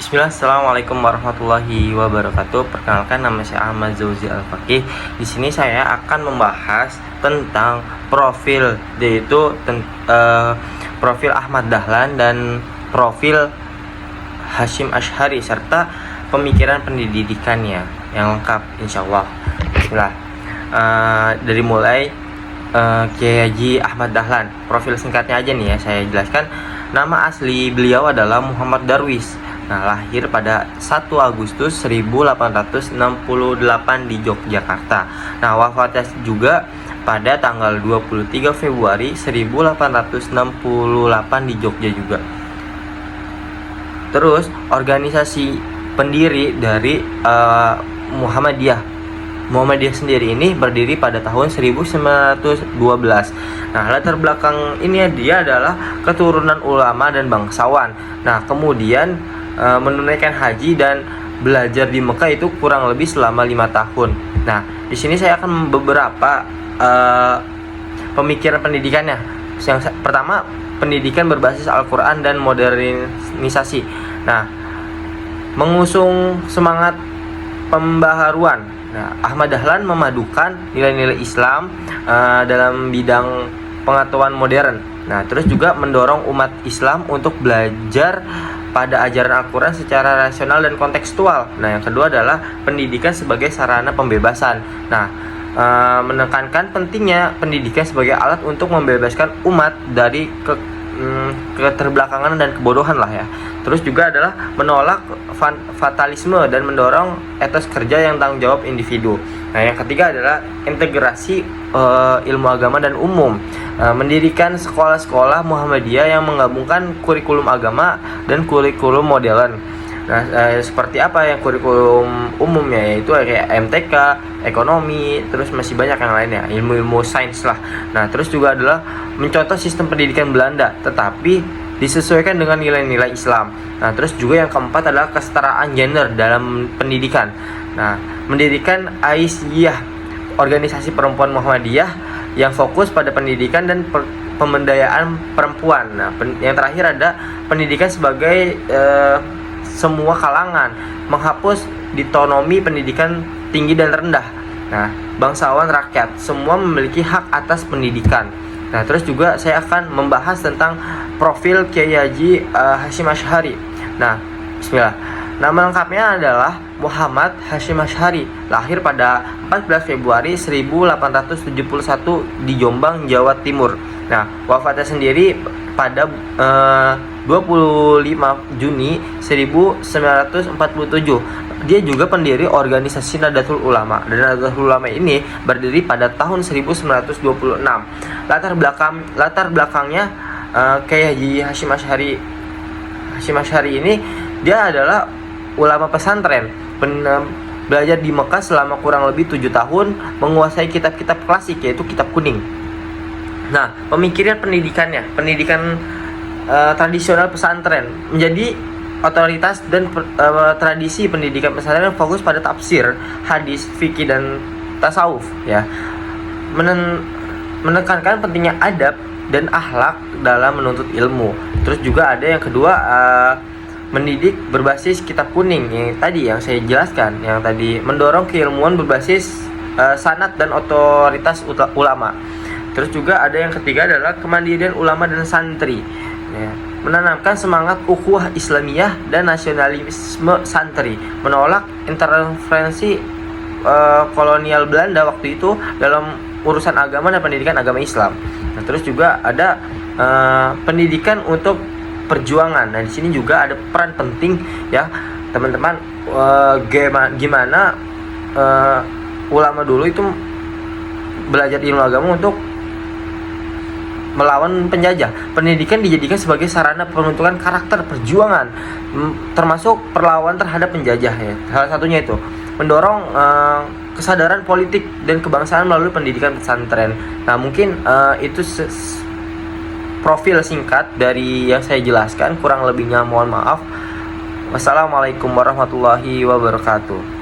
Bismillah, Assalamualaikum warahmatullahi wabarakatuh. Perkenalkan, nama saya Ahmad Zauzi Al-Faqih. Di sini saya akan membahas tentang profil, yaitu profil Ahmad Dahlan dan profil Hasyim Asy'ari serta pemikiran pendidikannya yang lengkap, insya Allah. Bismillah. Dari mulai Kiai Haji Ahmad Dahlan, profil singkatnya aja nih ya, saya jelaskan. Nama asli beliau adalah Muhammad Darwis. Nah, lahir pada 1 Agustus 1868 di Yogyakarta. Nah, wafatnya juga pada tanggal 23 Februari 1868 di Jogja juga. Terus, organisasi pendiri dari Muhammadiyah sendiri ini berdiri pada tahun 1912. Nah, latar belakang ini dia adalah keturunan ulama dan bangsawan. Nah, kemudian menunaikan haji dan belajar di Mekah itu kurang lebih selama 5 tahun. Nah, di sini saya akan beberapa pemikiran pendidikannya. Yang pertama, pendidikan berbasis Al-Quran dan modernisasi. Nah, mengusung semangat pembaharuan. Nah, Ahmad Dahlan memadukan nilai-nilai Islam dalam bidang pengetahuan modern. Nah, terus juga mendorong umat Islam untuk belajar pada ajaran Al-Quran secara rasional dan kontekstual. Nah, yang kedua adalah pendidikan sebagai sarana pembebasan. Nah, menekankan pentingnya pendidikan sebagai alat untuk membebaskan umat dari keterbelakangan dan kebodohan lah ya. Terus juga adalah menolak fatalisme dan mendorong etos kerja yang tanggung jawab individu. Nah, yang ketiga adalah integrasi ilmu agama dan umum, mendirikan sekolah-sekolah Muhammadiyah yang menggabungkan kurikulum agama dan kurikulum modern. Nah, seperti apa yang kurikulum umumnya, yaitu kayak MTK, ekonomi, terus masih banyak yang lainnya, ilmu-ilmu sains lah. Nah, terus juga adalah mencontoh sistem pendidikan Belanda, tetapi disesuaikan dengan nilai-nilai Islam. Nah, terus juga yang keempat adalah kesetaraan gender dalam pendidikan. Nah, mendirikan Aisyah, organisasi perempuan Muhammadiyah yang fokus pada pendidikan dan pemberdayaan perempuan. Nah, yang terakhir ada pendidikan sebagai semua kalangan, menghapus dikotomi pendidikan tinggi dan rendah. Nah, bangsawan rakyat semua memiliki hak atas pendidikan. Nah, terus juga saya akan membahas tentang profil Kiai Haji Hasyim Asy'ari. Nah, bismillah. Nama lengkapnya adalah Muhammad Hasyim Asy'ari, lahir pada 14 Februari 1871 di Jombang, Jawa Timur. Nah, wafatnya sendiri pada 25 Juni 1947. Dia juga pendiri organisasi Nahdlatul Ulama, dan Nahdlatul Ulama ini berdiri pada tahun 1926. Latar belakangnya Kiai Haji Hasyim Asy'ari ini, dia adalah ulama pesantren, belajar di Mekah selama kurang lebih 7 tahun, menguasai kitab-kitab klasik, yaitu kitab kuning. Nah, pemikiran pendidikan tradisional pesantren, menjadi otoritas dan tradisi pendidikan pesantren fokus pada tafsir, hadis, fikih dan tasawuf ya. Menekankan pentingnya adab dan akhlak dalam menuntut ilmu. Terus juga ada yang kedua, mendidik berbasis kitab kuning yang saya jelaskan, yang tadi mendorong keilmuan berbasis sanad dan otoritas ulama. Terus juga ada yang ketiga adalah kemandirian ulama dan santri ya, menanamkan semangat ukhuwah Islamiyah dan nasionalisme santri, menolak intervensi kolonial Belanda waktu itu dalam urusan agama dan pendidikan agama Islam. Nah, terus juga ada pendidikan untuk perjuangan. Nah, di sini juga ada peran penting ya, teman-teman, gimana ulama dulu itu belajar ilmu agama untuk melawan penjajah. Pendidikan dijadikan sebagai sarana pembentukan karakter perjuangan, termasuk perlawanan terhadap penjajah ya. Salah satunya itu mendorong kesadaran politik dan kebangsaan melalui pendidikan pesantren. Nah, mungkin itu profil singkat dari yang saya jelaskan. Kurang lebihnya mohon maaf. Wassalamualaikum warahmatullahi wabarakatuh.